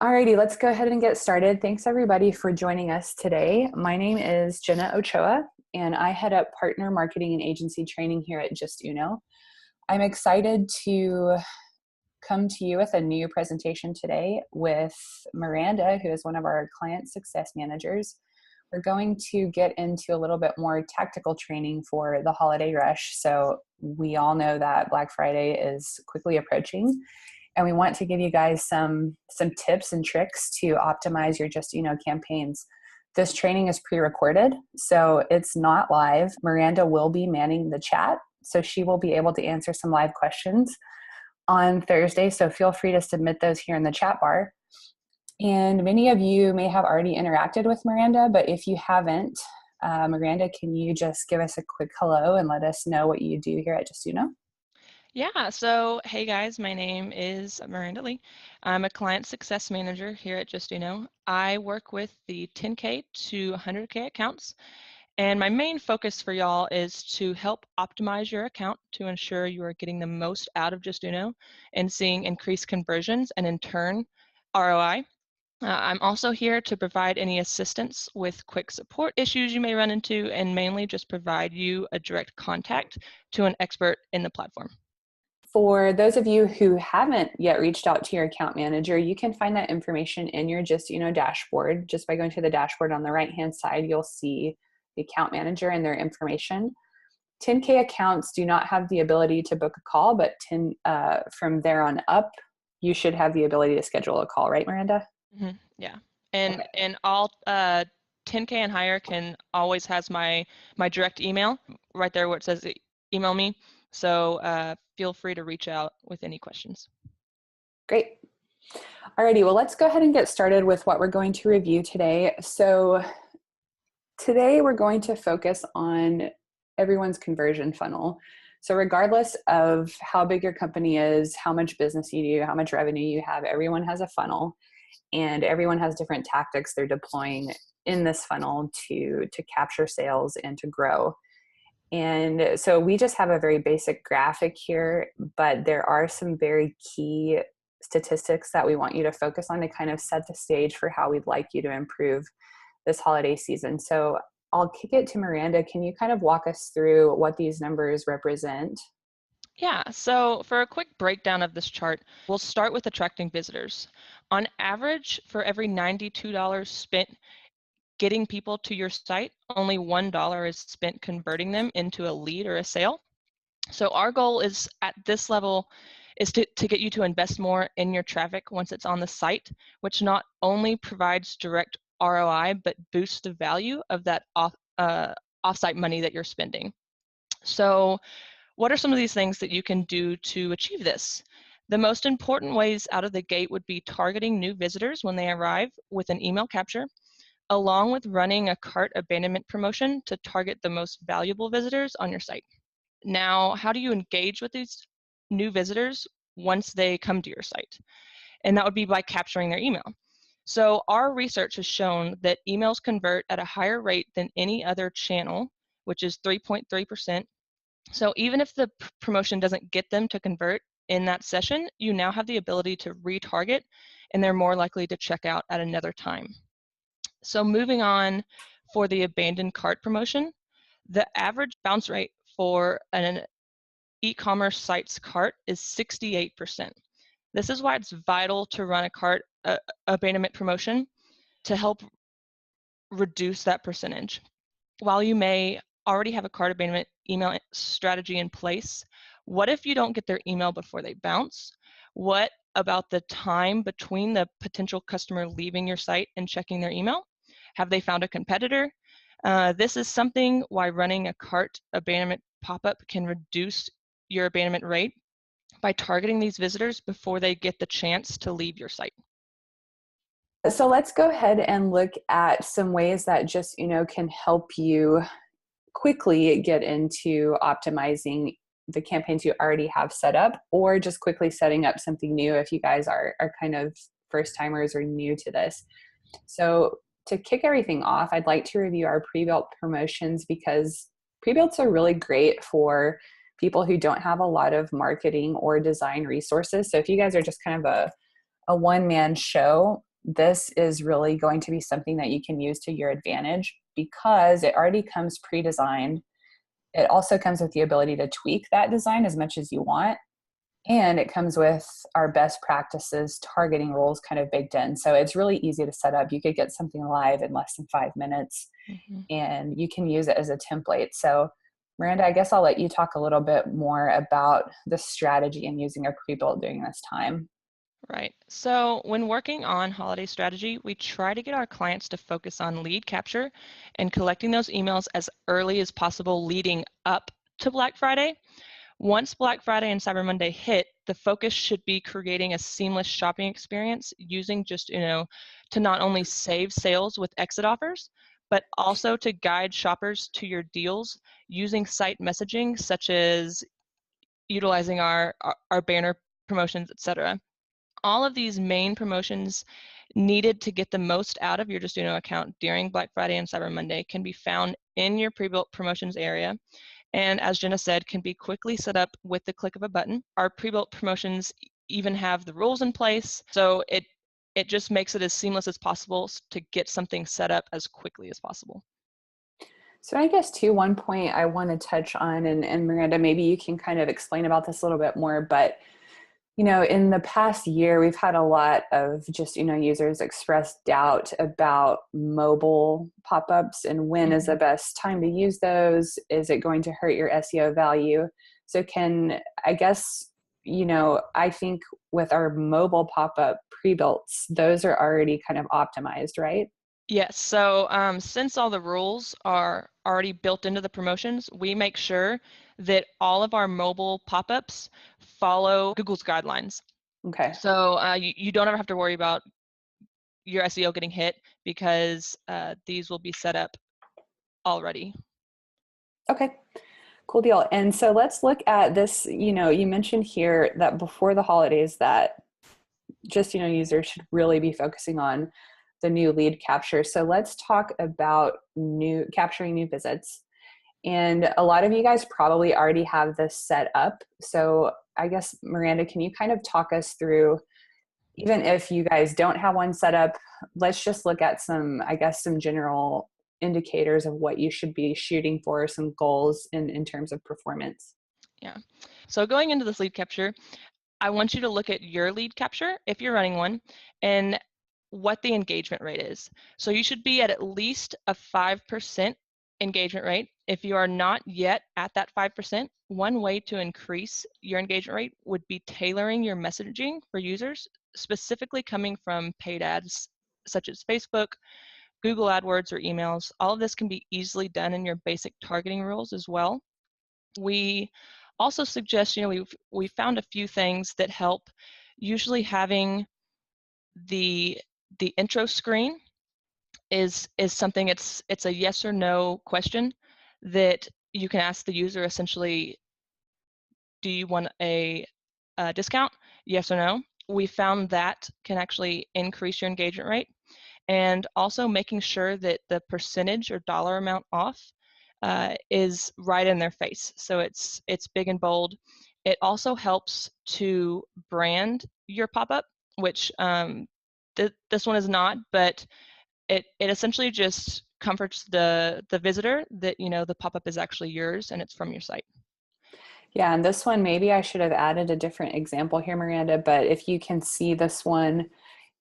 Alrighty, let's go ahead and get started. Thanks everybody for joining us today. My name is Jenna Ochoa, and I head up partner marketing and agency training here at Justuno. I'm excited to come to you with a new presentation today with Miranda, who is one of our client success managers. We're going to get into a little bit more tactical training for the holiday rush. So we all know that Black Friday is quickly approaching, and we want to give you guys some tips and tricks to optimize your Justuno campaigns. This training is pre-recorded, so it's not live. Miranda will be manning the chat, so she will be able to answer some live questions on Thursday, so feel free to submit those here in the chat bar. And many of you may have already interacted with Miranda, but if you haven't, Miranda, can you just give us a quick hello and let us know what you do here at Justuno? Yeah, so hey guys, my name is Miranda Lee. I'm a client success manager here at Justuno. I work with the 10K to 100K accounts, and my main focus for y'all is to help optimize your account to ensure you are getting the most out of Justuno and seeing increased conversions and in turn ROI. I'm also here to provide any assistance with quick support issues you may run into, and mainly just provide you a direct contact to an expert in the platform. For those of you who haven't yet reached out to your account manager, you can find that information in your Justuno dashboard. Just by going to the dashboard on the right-hand side, you'll see the account manager and their information. 10K accounts do not have the ability to book a call, but from there on up, you should have the ability to schedule a call, right, Miranda? Mm-hmm. Yeah, and Okay. and all 10K and higher can always has my direct email right there where it says email me. So feel free to reach out with any questions. Great. Alrighty, well, let's go ahead and get started with what we're going to review today. So today we're going to focus on everyone's conversion funnel. So regardless of how big your company is, how much business you do, how much revenue you have, everyone has a funnel, and everyone has different tactics they're deploying in this funnel to capture sales and to grow. And so we just have a very basic graphic here, but there are some very key statistics that we want you to focus on to kind of set the stage for how we'd like you to improve this holiday season. So I'll kick it to Miranda. Can you kind of walk us through what these numbers represent? Yeah, so for a quick breakdown of this chart, we'll start with attracting visitors. On average, for every $92 spent getting people to your site, only $1 is spent converting them into a lead or a sale. So our goal is at this level is to get you to invest more in your traffic once it's on the site, which not only provides direct ROI, but boosts the value of that offsite money that you're spending. So what are some of these things that you can do to achieve this? The most important ways out of the gate would be targeting new visitors when they arrive with an email capture, along with running a cart abandonment promotion to target the most valuable visitors on your site. Now, how do you engage with these new visitors once they come to your site? And that would be by capturing their email. So our research has shown that emails convert at a higher rate than any other channel, which is 3.3%. So even if the promotion doesn't get them to convert in that session, you now have the ability to retarget, and they're more likely to check out at another time. So moving on, for the abandoned cart promotion, the average bounce rate for an e-commerce site's cart is 68%. This is why it's vital to run a cart abandonment promotion to help reduce that percentage. While you may already have a cart abandonment email strategy in place, what if you don't get their email before they bounce? What about the time between the potential customer leaving your site and checking their email? Have they found a competitor? This is something why running a cart abandonment pop-up can reduce your abandonment rate by targeting these visitors before they get the chance to leave your site. So let's go ahead and look at some ways that Justuno can help you quickly get into optimizing the campaigns you already have set up, or just quickly setting up something new if you guys are kind of first timers or new to this. So to kick everything off, I'd like to review our pre-built promotions, because pre-builts are really great for people who don't have a lot of marketing or design resources. So if you guys are just kind of a one-man show, this is really going to be something that you can use to your advantage because it already comes pre-designed. It also comes with the ability to tweak that design as much as you want. And it comes with our best practices targeting rules kind of baked in. So it's really easy to set up. You could get something live in less than 5 minutes, and you can use it as a template. So Miranda, I guess I'll let you talk a little bit more about the strategy and using a pre-built during this time. Right. So when working on holiday strategy, we try to get our clients to focus on lead capture and collecting those emails as early as possible leading up to Black Friday. Once Black Friday and Cyber Monday hit, the focus should be creating a seamless shopping experience using Justuno to not only save sales with exit offers, but also to guide shoppers to your deals using site messaging, such as utilizing our banner promotions, etc. All of these main promotions needed to get the most out of your Justuno account during Black Friday and Cyber Monday can be found in your pre-built promotions area. And as Jenna said, can be quickly set up with the click of a button. Our pre-built promotions even have the rules in place, so it just makes it as seamless as possible to get something set up as quickly as possible. So I guess too, one point I want to touch on, and Miranda, maybe you can kind of explain about this a little bit more, but in the past year, we've had a lot of users express doubt about mobile pop-ups and when is the best time to use those. Is it going to hurt your SEO value? So I think with our mobile pop-up pre-builts, those are already kind of optimized, right? Yes, so since all the rules are already built into the promotions, we make sure that all of our mobile pop-ups follow Google's guidelines. Okay. So you don't ever have to worry about your SEO getting hit because these will be set up already. Okay. Cool deal. And so let's look at this. You mentioned here that before the holidays that users should really be focusing on the new lead capture. So let's talk about capturing new visits. And a lot of you guys probably already have this set up. So I guess, Miranda, can you kind of talk us through, even if you guys don't have one set up, let's just look at some general indicators of what you should be shooting for, some goals in terms of performance. Yeah. So going into this lead capture, I want you to look at your lead capture, if you're running one, and what the engagement rate is. So you should be at least a 5% engagement rate. If you are not yet at that 5%, one way to increase your engagement rate would be tailoring your messaging for users, specifically coming from paid ads such as Facebook, Google AdWords, or emails. All of this can be easily done in your basic targeting rules as well. We also suggest, we've found a few things that help. Usually having the intro screen is something, it's a yes or no question that you can ask the user, essentially, do you want a discount? Yes or no. We found that can actually increase your engagement rate. And also making sure that the percentage or dollar amount off is right in their face. So it's big and bold. It also helps to brand your pop-up, which this one is not, but it essentially just comforts the visitor that the pop-up is actually yours and it's from your site. Yeah, and this one, maybe I should have added a different example here, Miranda, but if you can see this one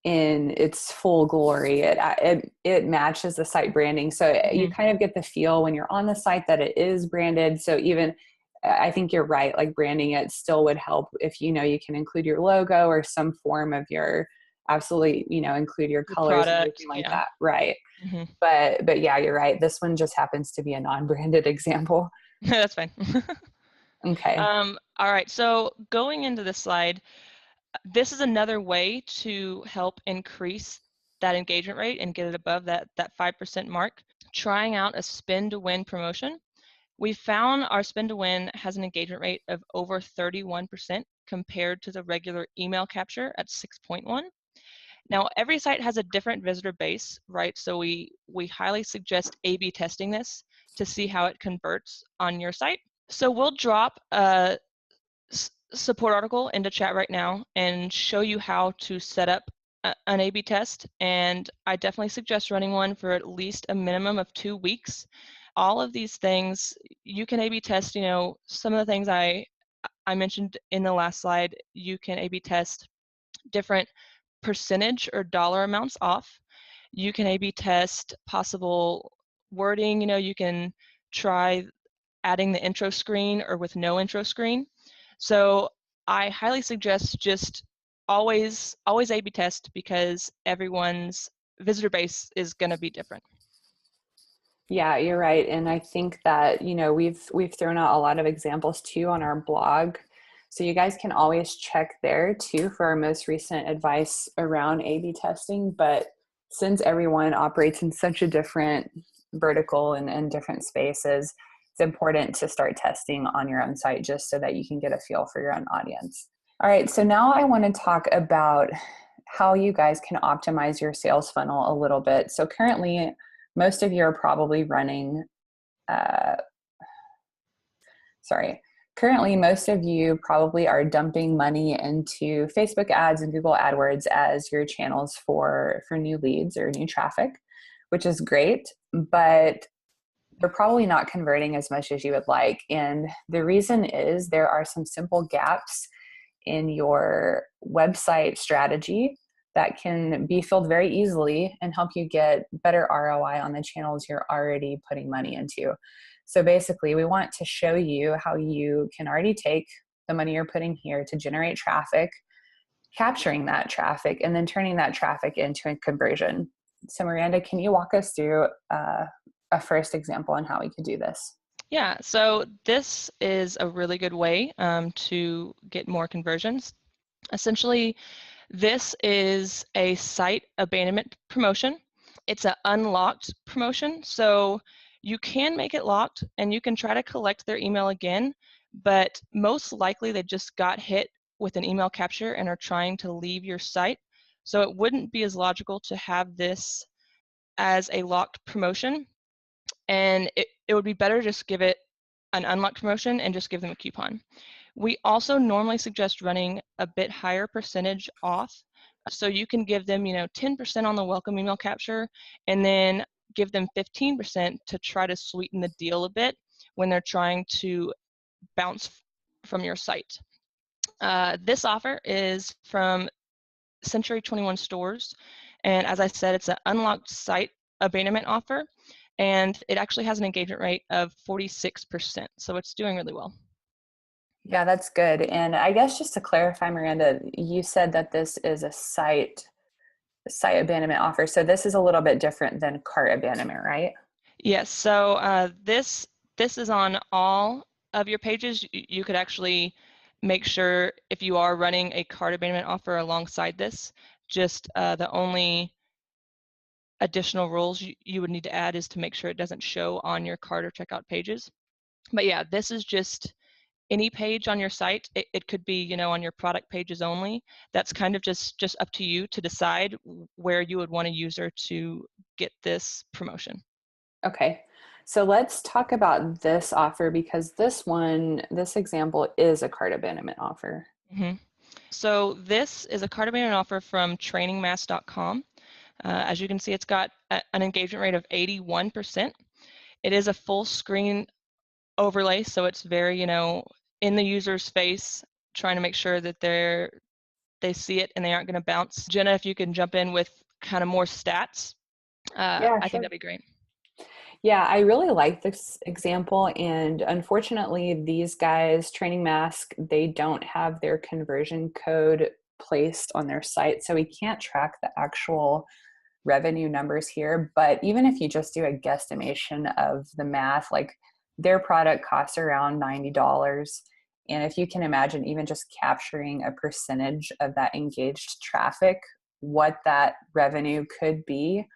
in its full glory, it matches the site branding. So you kind of get the feel when you're on the site that it is branded. So even, I think you're right, like branding it still would help if you can include your logo or some form of your, absolutely, include your colors and everything like that. Right. But yeah, you're right. This one just happens to be a non-branded example. That's fine. Okay. All right, so going into this slide, this is another way to help increase that engagement rate and get it above that 5% mark. Trying out a spin to win promotion. We found our spin to win has an engagement rate of over 31% compared to the regular email capture at 6.1. Now, every site has a different visitor base, right? So we highly suggest A/B testing this to see how it converts on your site. So we'll drop support article into chat right now and show you how to set up an A/B test, and I definitely suggest running one for at least a minimum of 2 weeks. All of these things you can A/B test. Some of the things I mentioned in the last slide. You can A/B test different percentage or dollar amounts off. You can A/B test possible wording. You can try adding the intro screen or with no intro screen. So I highly suggest just always A/B test, because everyone's visitor base is going to be different. Yeah, you're right. And I think that, we've thrown out a lot of examples too on our blog. So you guys can always check there too for our most recent advice around A/B testing. But since everyone operates in such a different vertical and different spaces, it's important to start testing on your own site just so that you can get a feel for your own audience. All right, so now I want to talk about how you guys can optimize your sales funnel a little bit. So currently, most of you are probably running, currently most of you probably are dumping money into Facebook ads and Google AdWords as your channels for new leads or new traffic, which is great, but they're probably not converting as much as you would like. And the reason is there are some simple gaps in your website strategy that can be filled very easily and help you get better ROI on the channels you're already putting money into. So basically, we want to show you how you can already take the money you're putting here to generate traffic, capturing that traffic, and then turning that traffic into a conversion. So Miranda, can you walk us through a first example on how we could do this? Yeah, so this is a really good way to get more conversions. Essentially, this is a site abandonment promotion. It's an unlocked promotion, so you can make it locked and you can try to collect their email again, but most likely they just got hit with an email capture and are trying to leave your site. So it wouldn't be as logical to have this as a locked promotion, and it would be better just give it an unlocked promotion and just give them a coupon. We also normally suggest running a bit higher percentage off. So you can give them, 10% on the welcome email capture, and then give them 15% to try to sweeten the deal a bit when they're trying to bounce from your site. This offer is from Century 21 Stores, and as I said, it's an unlocked site abandonment offer, and it actually has an engagement rate of 46%, so it's doing really well. Yeah, that's good. And I guess just to clarify, Miranda, you said that this is a site abandonment offer. So this is a little bit different than cart abandonment, right? Yes, so this is on all of your pages. You could actually make sure if you are running a cart abandonment offer alongside this, just the only additional rules you would need to add is to make sure it doesn't show on your cart or checkout pages. But yeah, this is just any page on your site. It could be, on your product pages only. That's kind of just up to you to decide where you would want a user to get this promotion. Okay. So let's talk about this offer, because this example is a cart abandonment offer. Mm-hmm. So this is a cart abandonment offer from trainingmass.com. As you can see, it's got an engagement rate of 81%. It is a full screen overlay, so it's very, in the user's face, trying to make sure that they see it and they aren't going to bounce. Jenna, if you can jump in with kind of more stats, Yeah, I think sure. that'd be great. Yeah, I really like this example. And unfortunately, these guys, Training Mask, they don't have their conversion code placed on their site. So we can't track the actual revenue numbers here. But even if you just do a guesstimation of the math, like their product costs around $90. And if you can imagine even just capturing a percentage of that engaged traffic, what that revenue could be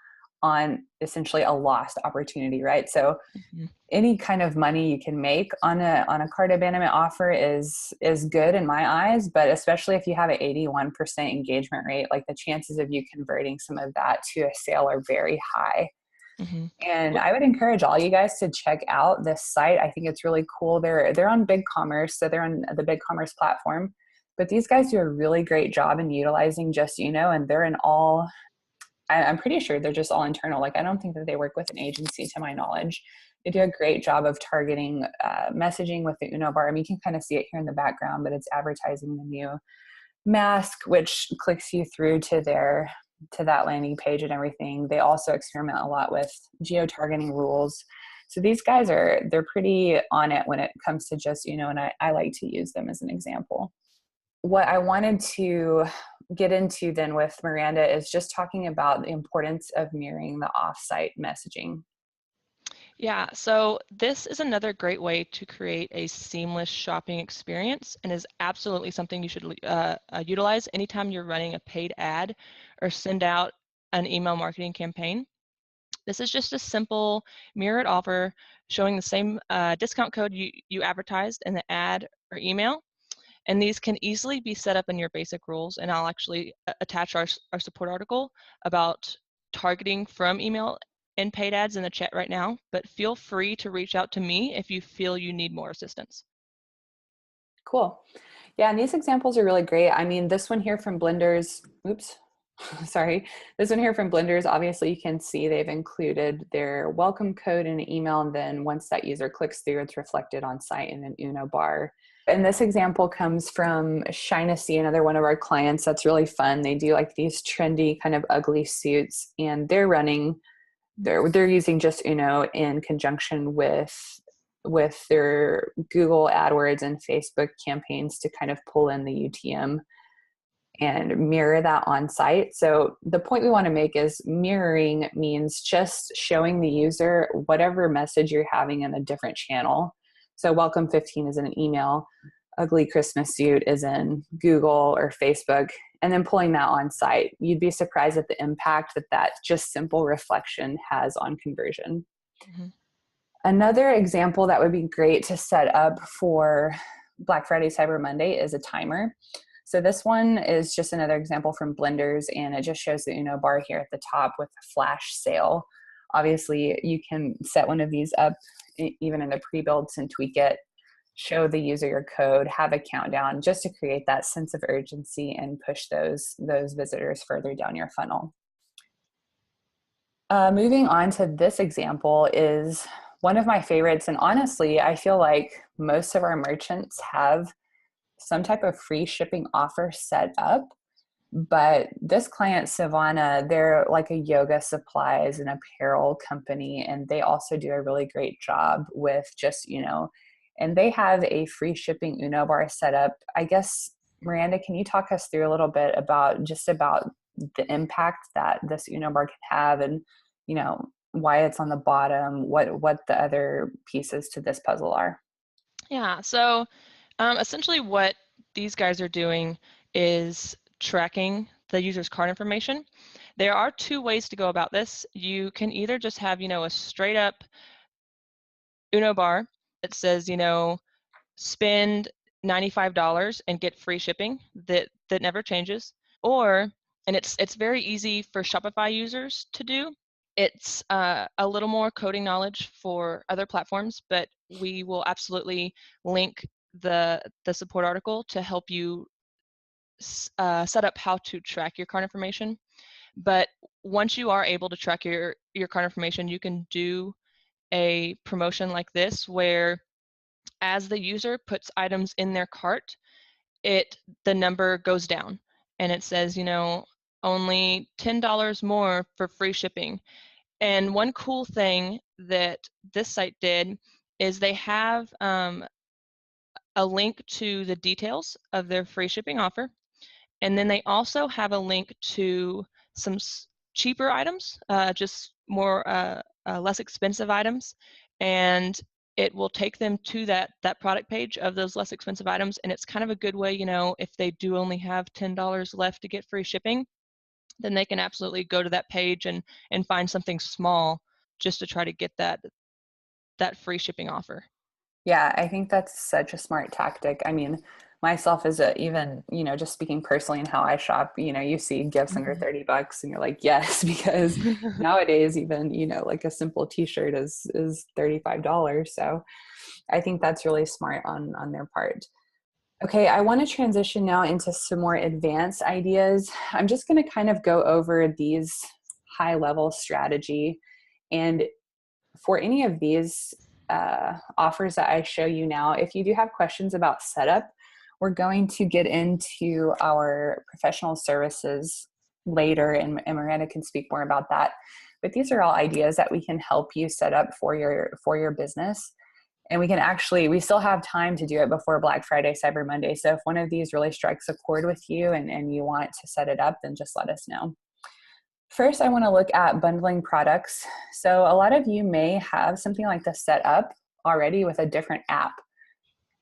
on essentially a lost opportunity, right? So Mm-hmm. any kind of money you can make on a cart abandonment offer is good in my eyes, but especially if you have an 81% engagement rate, like the chances of you converting some of that to a sale are very high. Mm-hmm. And I would encourage all you guys to check out this site. I think it's really cool. They're on BigCommerce, so they're on the BigCommerce platform. But these guys do a really great job in utilizing Justuno, and they're in all. I'm pretty sure they're just all internal. Like I don't think that they work with an agency, to my knowledge. They do a great job of targeting messaging with the Uno bar. I mean, you can kind of see it here in the background, but it's advertising the new mask, which clicks you through to that landing page and everything. They also experiment a lot with geo-targeting rules. So these guys they're pretty on it when it comes to Justuno, and I like to use them as an example. What I wanted to get into then with Miranda is just talking about the importance of mirroring the offsite messaging. Yeah, so this is another great way to create a seamless shopping experience and is absolutely something you should utilize anytime you're running a paid ad or send out an email marketing campaign. This is just a simple mirrored offer showing the same discount code you advertised in the ad or email. And these can easily be set up in your basic rules. And I'll actually attach our support article about targeting from email and paid ads in the chat right now. But feel free to reach out to me if you feel you need more assistance. Cool. Yeah, and these examples are really great. I mean, this one here from Blenders, oops, sorry. This one here from Blenders, obviously you can see they've included their welcome code in an email, and then once that user clicks through, it's reflected on site in an Uno bar. And this example comes from Shynessy, another one of our clients. That's really fun. They do like these trendy kind of ugly suits, and they're using Justuno in conjunction with their Google AdWords and Facebook campaigns to kind of pull in the UTM and mirror that on site. So the point we want to make is mirroring means just showing the user whatever message you're having in a different channel. So welcome 15 is in an email, ugly Christmas suit is in Google or Facebook, and then pulling that on site. You'd be surprised at the impact that just simple reflection has on conversion. Mm-hmm. Another example that would be great to set up for Black Friday, Cyber Monday is a timer. So this one is just another example from Blenders, and it just shows the Uno bar here at the top with a flash sale. Obviously, you can set one of these up even in the pre-builds and tweak it, show the user your code, have a countdown, just to create that sense of urgency and push those visitors further down your funnel. Moving on to this example is one of my favorites, and honestly, I feel like most of our merchants have some type of free shipping offer set up. But this client, Savannah, they're like a yoga supplies and apparel company, and they also do a really great job with Justuno. And they have a free shipping Uno bar set up. I guess, Miranda, can you talk us through a little bit about the impact that this Uno bar can have, and why it's on the bottom, what the other pieces to this puzzle are? Yeah, so essentially what these guys are doing is tracking the user's card information. There are two ways to go about this. You can either just have, a straight up Uno bar that says, spend $95 and get free shipping that never changes. Or, and it's very easy for Shopify users to do. It's a little more coding knowledge for other platforms, but we will absolutely link the support article to help you set up how to track your card information. But once you are able to track your card information, you can do a promotion like this where as the user puts items in their cart, the number goes down and it says, only $10 more for free shipping. And one cool thing that this site did is they have a link to the details of their free shipping offer. And then they also have a link to some cheaper items, just more less expensive items. And it will take them to that product page of those less expensive items. And it's kind of a good way, if they do only have $10 left to get free shipping, then they can absolutely go to that page and find something small just to try to get that free shipping offer. Yeah, I think that's such a smart tactic. I mean, myself as a, even, just speaking personally and how I shop, you see gifts under $30 and you're like, yes, because nowadays even, like a simple t-shirt is $35. So I think that's really smart on their part. Okay, I want to transition now into some more advanced ideas. I'm just going to kind of go over these high level strategy. And for any of these offers that I show you now, if you do have questions about setup, we're going to get into our professional services later, and Miranda can speak more about that. But these are all ideas that we can help you set up for your business. And we still have time to do it before Black Friday, Cyber Monday. So if one of these really strikes a chord with you and you want to set it up, then just let us know. First, I want to look at bundling products. So a lot of you may have something like this set up already with a different app.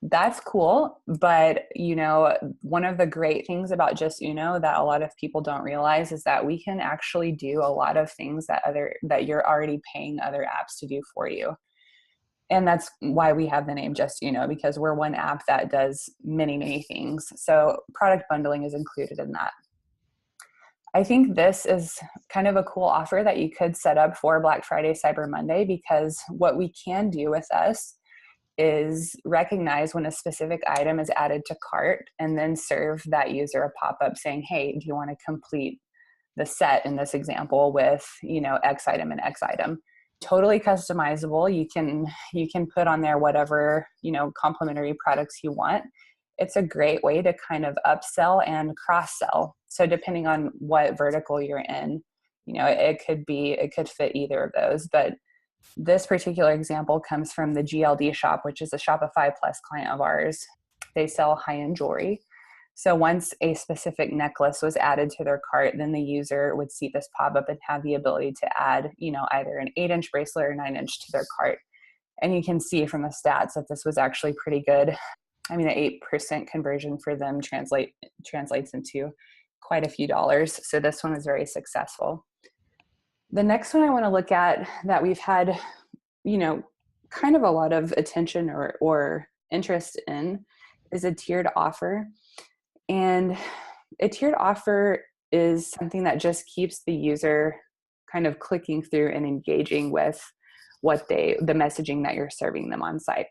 That's cool. But, one of the great things about Justuno that a lot of people don't realize is that we can actually do a lot of things that you're already paying other apps to do for you. And that's why we have the name Justuno, because we're one app that does many, many things. So product bundling is included in that. I think this is kind of a cool offer that you could set up for Black Friday, Cyber Monday, because what we can do with us is recognize when a specific item is added to cart and then serve that user a pop-up saying, hey, do you want to complete the set in this example with, X item and X item? Totally customizable. You can put on there whatever, complementary products you want. It's a great way to kind of upsell and cross-sell. So depending on what vertical you're in, it could fit either of those. But this particular example comes from the GLD shop, which is a Shopify Plus client of ours. They sell high-end jewelry. So once a specific necklace was added to their cart, then the user would see this pop up and have the ability to add, either an 8-inch bracelet or 9-inch to their cart. And you can see from the stats that this was actually pretty good. I mean, an 8% conversion for them translates into quite a few dollars. So this one was very successful. The next one I want to look at that we've had, kind of a lot of attention or interest in is a tiered offer. And a tiered offer is something that just keeps the user kind of clicking through and engaging with the messaging that you're serving them on site.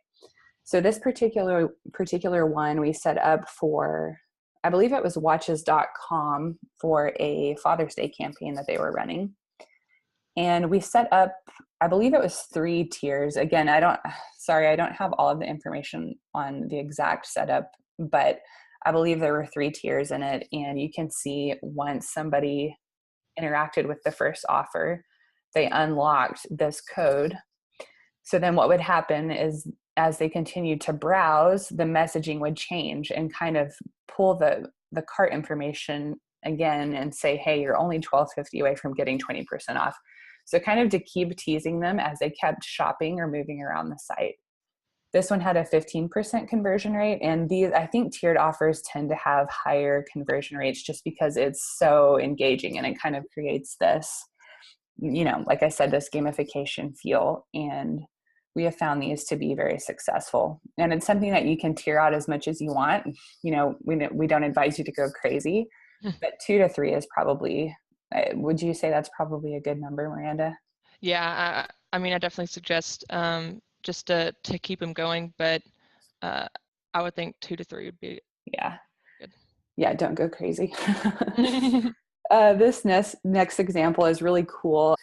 So this particular one we set up for, I believe it was watches.com, for a Father's Day campaign that they were running. And we set up, I believe it was 3 tiers. Again, I don't have all of the information on the exact setup, but I believe there were 3 tiers in it. And you can see once somebody interacted with the first offer, they unlocked this code. So then what would happen is as they continued to browse, the messaging would change and kind of pull the cart information again and say, hey, you're only $12.50 away from getting 20% off. So kind of to keep teasing them as they kept shopping or moving around the site. This one had a 15% conversion rate. And I think tiered offers tend to have higher conversion rates just because it's so engaging and it kind of creates this, like I said, this gamification feel. And we have found these to be very successful. And it's something that you can tier out as much as you want. We don't advise you to go crazy, but 2 to 3 is probably, would you say that's probably a good number, Miranda? Yeah, I mean, I definitely suggest just to keep them going, but I would think 2 to 3 would be good. Yeah, don't go crazy. This next example is really cool.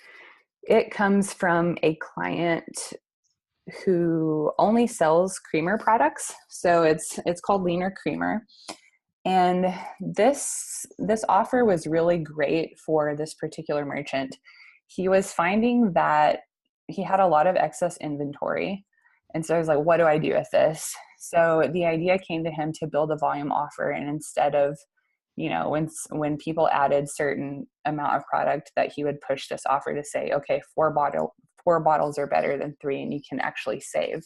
It comes from a client who only sells creamer products. So it's called Leaner Creamer. And this offer was really great for this particular merchant. He was finding that he had a lot of excess inventory. And so I was like, what do I do with this? So the idea came to him to build a volume offer. And instead of, when people added certain amount of product, that he would push this offer to say, okay, 4 bottles are better than 3 and you can actually save.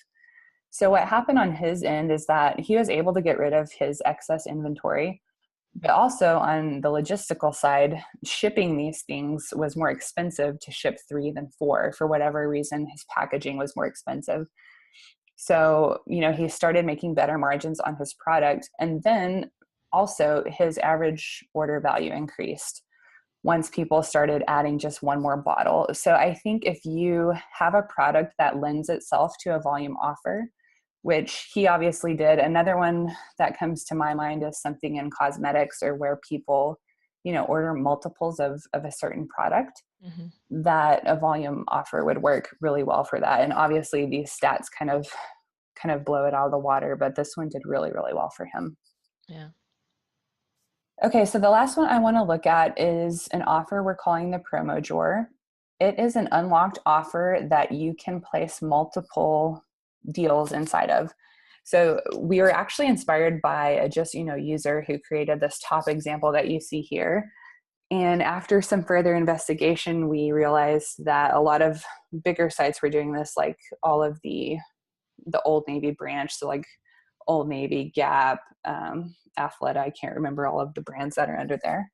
So what happened on his end is that he was able to get rid of his excess inventory, but also on the logistical side, shipping these things was more expensive to ship 3 than 4. For whatever reason, his packaging was more expensive. So, he started making better margins on his product. And then also his average order value increased once people started adding just one more bottle. So I think if you have a product that lends itself to a volume offer, which he obviously did. Another one that comes to my mind is something in cosmetics, or where people, order multiples of a certain product, Mm-hmm. that a volume offer would work really well for that. And obviously these stats kind of blow it out of the water, but this one did really, really well for him. Yeah. Okay, so the last one I want to look at is an offer we're calling the promo drawer. It is an unlocked offer that you can place multiple deals inside of. So we were actually inspired by a Justuno user who created this top example that you see here. And after some further investigation, we realized that a lot of bigger sites were doing this, like all of the Old Navy branch. So like Old Navy, Gap, Athleta, I can't remember all of the brands that are under there,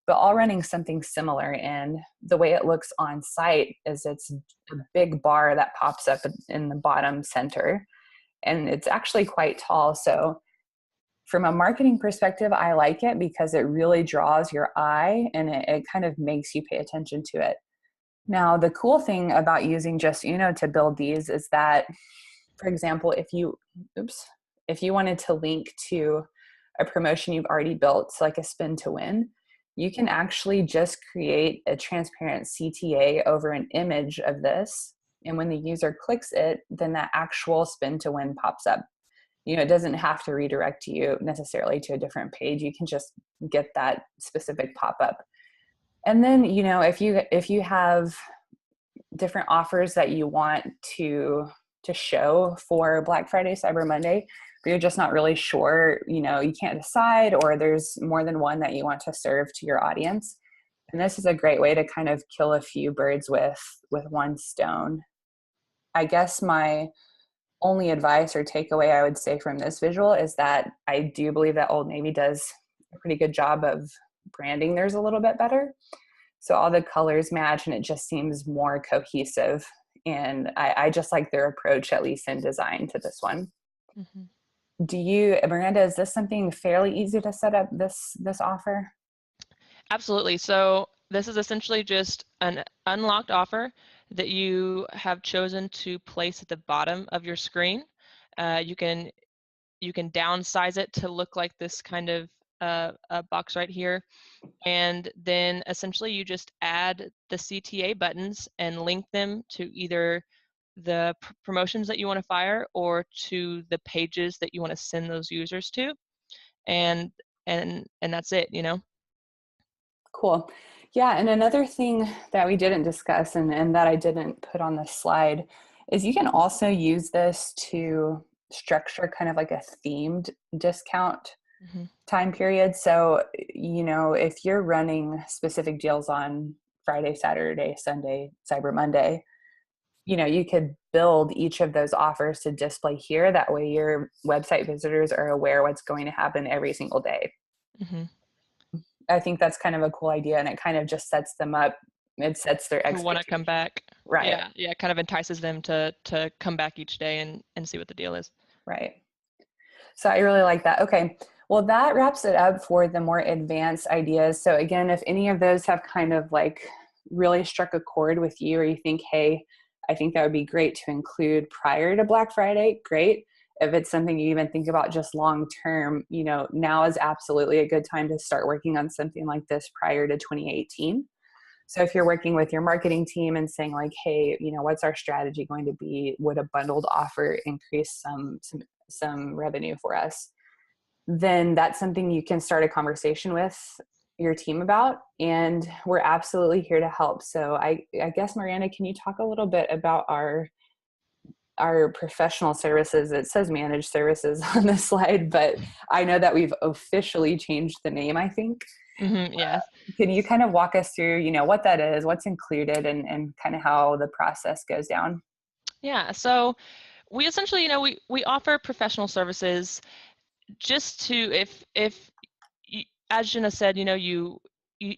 but all running something similar. And the way it looks on site is it's a big bar that pops up in the bottom center, and it's actually quite tall. So from a marketing perspective, I like it because it really draws your eye, and it kind of makes you pay attention to it. Now, the cool thing about using Justuno to build these is that, for example, if you wanted to link to a promotion you've already built, so like a spin to win, you can actually just create a transparent CTA over an image of this. And when the user clicks it, then that actual spin to win pops up. It doesn't have to redirect you necessarily to a different page. You can just get that specific pop-up. And then, if you have different offers that you want to show for Black Friday, Cyber Monday, but you're just not really sure, you can't decide, or there's more than one that you want to serve to your audience. And this is a great way to kind of kill a few birds with one stone. I guess my only advice or takeaway I would say from this visual is that I do believe that Old Navy does a pretty good job of branding theirs a little bit better. So all the colors match, and it just seems more cohesive. And I just like their approach, at least in design, to this one. Mm-hmm. Miranda, is this something fairly easy to set up, this offer? Absolutely. So this is essentially just an unlocked offer that you have chosen to place at the bottom of your screen. You can downsize it to look like this kind of a box right here. And then essentially you just add the CTA buttons and link them to either the promotions that you want to fire or to the pages that you want to send those users to. And that's it, Cool. Yeah, and another thing that we didn't discuss, and that I didn't put on this slide, is you can also use this to structure kind of like a themed discount Mm-hmm. time period. So, if you're running specific deals on Friday, Saturday, Sunday, Cyber Monday, you could build each of those offers to display here. That way your website visitors are aware what's going to happen every single day. Mm-hmm. I think that's kind of a cool idea, and it kind of just sets them up. It sets their To want to come expectations. back. Right. Yeah, kind of entices them to come back each day and see what the deal is. Right. So I really like that. Okay. Well, that wraps it up for the more advanced ideas. So again, if any of those have kind of like really struck a chord with you, or you think, hey, I think that would be great to include prior to Black Friday, great. If it's something you even think about just long term, now is absolutely a good time to start working on something like this prior to 2018. So if you're working with your marketing team and saying like, hey, what's our strategy going to be? Would a bundled offer increase some revenue for us? Then that's something you can start a conversation with your team about, and we're absolutely here to help. So I guess, Miranda, can you talk a little bit about our professional services? It says managed services on the slide, but I know that we've officially changed the name, I think. Mm-hmm, yes. Can you kind of walk us through, what that is, what's included, and kind of how the process goes down? Yeah. So we essentially, we offer professional services just to if you, as Jenna said, you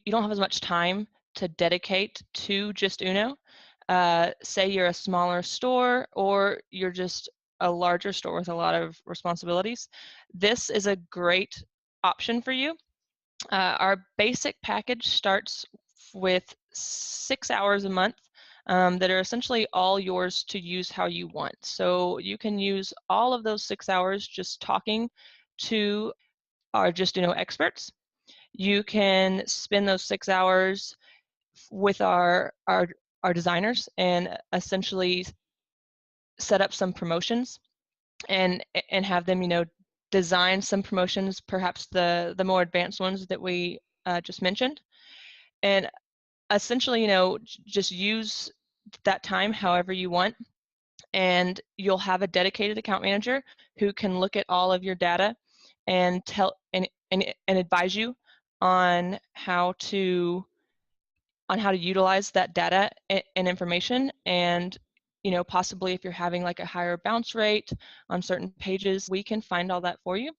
don't have as much time to dedicate to Justuno. Say you're a smaller store, or you're just a larger store with a lot of responsibilities, this is a great option for you. Our basic package starts with 6 hours a month that are essentially all yours to use how you want. So you can use all of those 6 hours just talking to our Justuno experts. You can spend those 6 hours with our designers and essentially set up some promotions and have them, design some promotions, perhaps the more advanced ones that we just mentioned, and essentially, just use that time however you want, and you'll have a dedicated account manager who can look at all of your data and tell and advise you on how to utilize that data and information. And possibly if you're having like a higher bounce rate on certain pages, we can find all that for you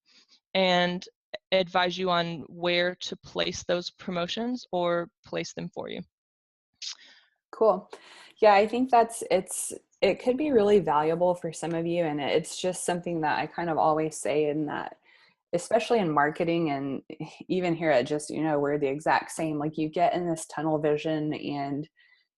and advise you on where to place those promotions or place them for you. Cool. Yeah, I think it could be really valuable for some of you. And it's just something that I kind of always say, in that, especially in marketing and even here at we're the exact same. Like, you get in this tunnel vision and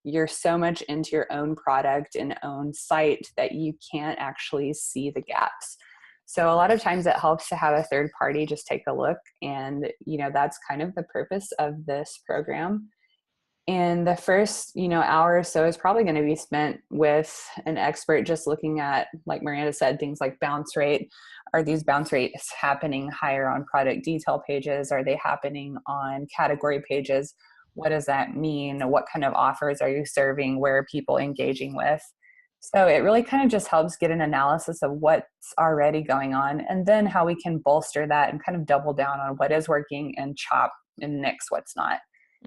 you're so much into your own product and own site that you can't actually see the gaps. So a lot of times it helps to have a third party just take a look. And, that's kind of the purpose of this program. And the first, hour or so is probably going to be spent with an expert just looking at, like Miranda said, things like bounce rate. Are these bounce rates happening higher on product detail pages? Are they happening on category pages? What does that mean? What kind of offers are you serving? Where are people engaging with? So it really kind of just helps get an analysis of what's already going on, and then how we can bolster that and kind of double down on what is working and chop and nix what's not.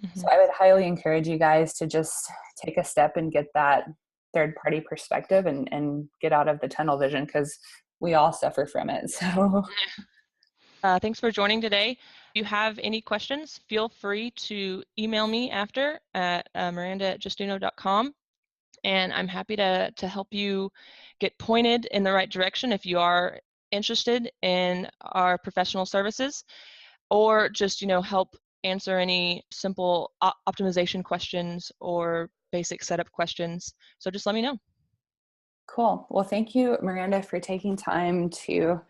Mm-hmm. So I would highly encourage you guys to just take a step and get that third party perspective and get out of the tunnel vision, because we all suffer from it. So thanks for joining today. If you have any questions, feel free to email me after at miranda@justuno.com. And I'm happy to help you get pointed in the right direction if you are interested in our professional services, or just help answer any simple optimization questions or basic setup questions. So just let me know. Cool. Well, thank you, Miranda, for taking time to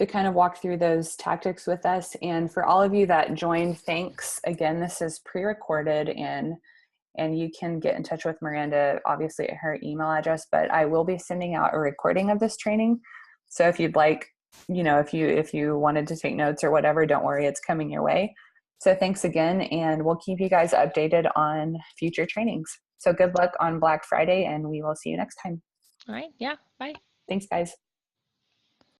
kind of walk through those tactics with us. And for all of you that joined, thanks again. This is pre-recorded, and you can get in touch with Miranda, obviously, at her email address, but I will be sending out a recording of this training. So if you'd like, if you wanted to take notes or whatever, don't worry, it's coming your way. So thanks again, and we'll keep you guys updated on future trainings. So good luck on Black Friday, and we will see you next time. All right. Yeah. Bye. Thanks, guys.